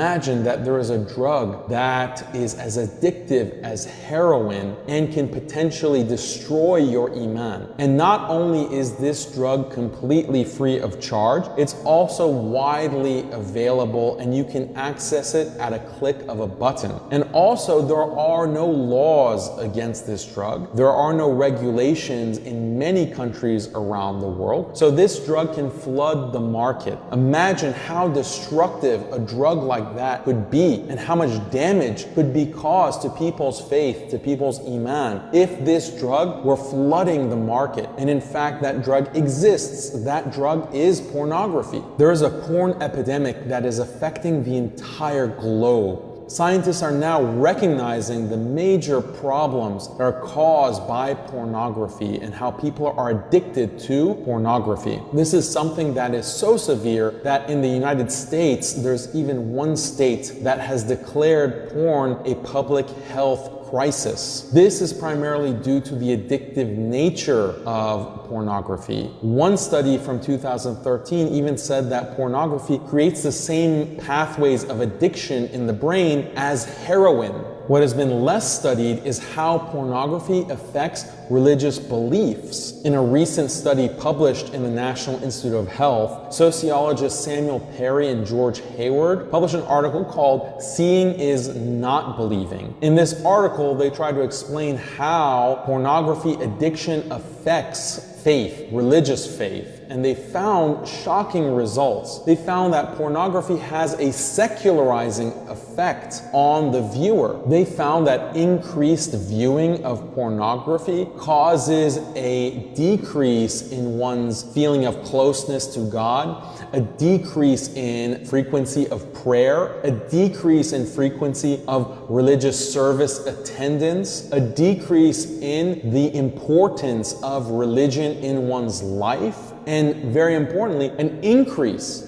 Imagine that there is a drug that is as addictive as heroin and can potentially destroy your iman. And not only is this drug completely free of charge, it's also widely available and you can access it at a click of a button. And also, there are no laws against this drug. There are no regulations in many countries around the world. So this drug can flood the market. Imagine how destructive a drug like that could be and how much damage could be caused to people's faith, to people's iman, if this drug were flooding the market. And in fact, that drug exists. That drug is pornography. There is a porn epidemic that is affecting the entire globe. Scientists are now recognizing the major problems that are caused by pornography and how people are addicted to pornography. This is something that is so severe that in the United States, there's even one state that has declared porn a public health crisis. This is primarily due to the addictive nature of pornography. One study from 2013 even said that pornography creates the same pathways of addiction in the brain as heroin. What has been less studied is how pornography affects religious beliefs. In a recent study published in the National Institute of Health, sociologists Samuel Perry and George Hayward published an article called "Seeing is Not Believing." In this article, they try to explain how pornography addiction affects faith, religious faith, and they found shocking results. They found that pornography has a secularizing effect on the viewer. They found that increased viewing of pornography causes a decrease in one's feeling of closeness to God, a decrease in frequency of prayer, a decrease in frequency of religious service attendance, a decrease in the importance of religion in one's life, and very importantly, an increase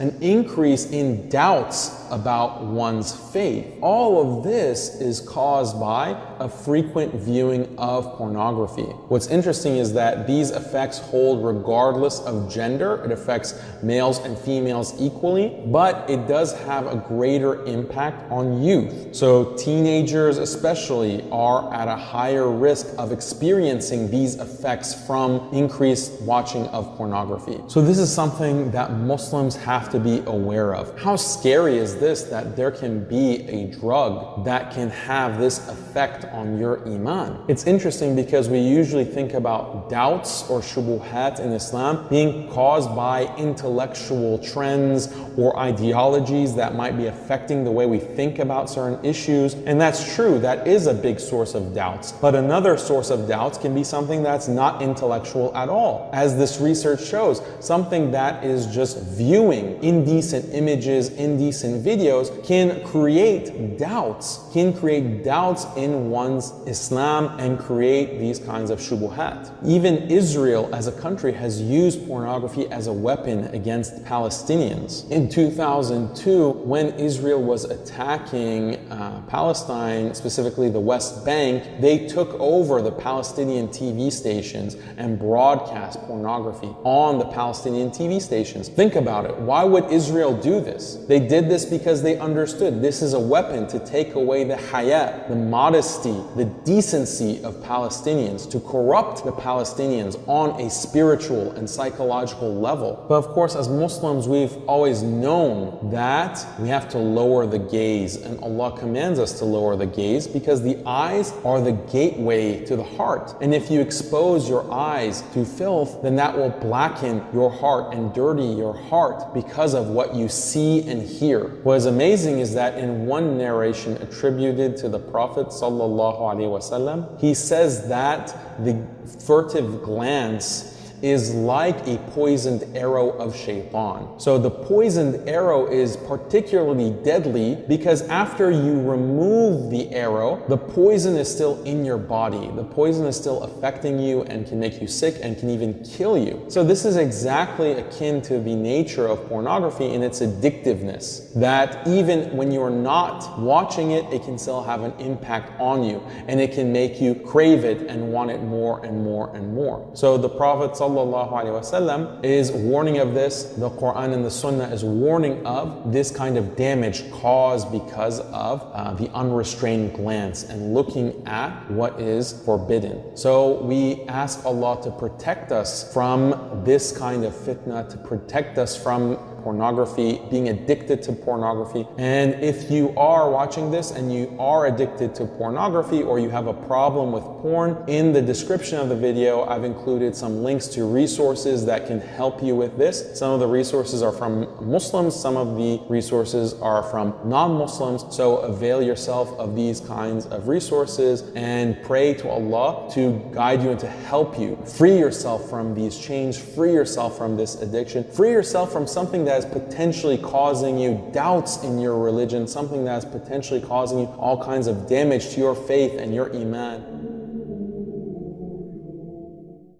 in doubts about one's faith. All of this is caused by a frequent viewing of pornography. What's interesting is that these effects hold regardless of gender. It affects males and females equally, but it does have a greater impact on youth. So teenagers especially are at a higher risk of experiencing these effects from increased watching of pornography. So this is something that Muslims have to be aware of. How scary is this, that there can be a drug that can have this effect on your iman? It's interesting because we usually think about doubts or shubuhat in Islam being caused by intellectual trends or ideologies that might be affecting the way we think about certain issues. And that's true, that is a big source of doubts. But another source of doubts can be something that's not intellectual at all. As this research shows, something that is just viewing indecent images, indecent videos can create doubts in one's Islam and create these kinds of shubuhat. Even Israel as a country has used pornography as a weapon against Palestinians. In 2002, when Israel was attacking Palestine, specifically the West Bank, they took over the Palestinian TV stations and broadcast pornography on the Palestinian TV stations. Think about it. Why would Israel do this? They did this because they understood this is a weapon to take away the haya, the modesty, the decency of Palestinians, to corrupt the Palestinians on a spiritual and psychological level. But of course, as Muslims, we've always known that we have to lower the gaze, and Allah commands us to lower the gaze because the eyes are the gateway to the heart. And if you expose your eyes to filth, then that will blacken your heart and dirty your heart because of what you see and hear. What is amazing is that in one narration attributed to the Prophet ﷺ, he says that the furtive glance is like a poisoned arrow of shaitan. So the poisoned arrow is particularly deadly because after you remove the arrow, the poison is still in your body. The poison is still affecting you and can make you sick and can even kill you. So this is exactly akin to the nature of pornography in its addictiveness, that even when you're not watching it, it can still have an impact on you, and it can make you crave it and want it more and more and more. So the Prophet ﷺ is warning of this. The Quran and the Sunnah is warning of this kind of damage caused because of the unrestrained glance and looking at what is forbidden. So we ask Allah to protect us from this kind of fitna, to protect us from pornography, being addicted to pornography. And if you are watching this and you are addicted to pornography, or you have a problem with porn, in the description of the video I've included some links to resources that can help you with this. Some of the resources are from Muslims, some of the resources are from non-Muslims, so avail yourself of these kinds of resources and pray to Allah to guide you and to help you free yourself from these chains, free yourself from this addiction, free yourself from something that is potentially causing you doubts in your religion, something that is potentially causing you all kinds of damage to your faith and your iman.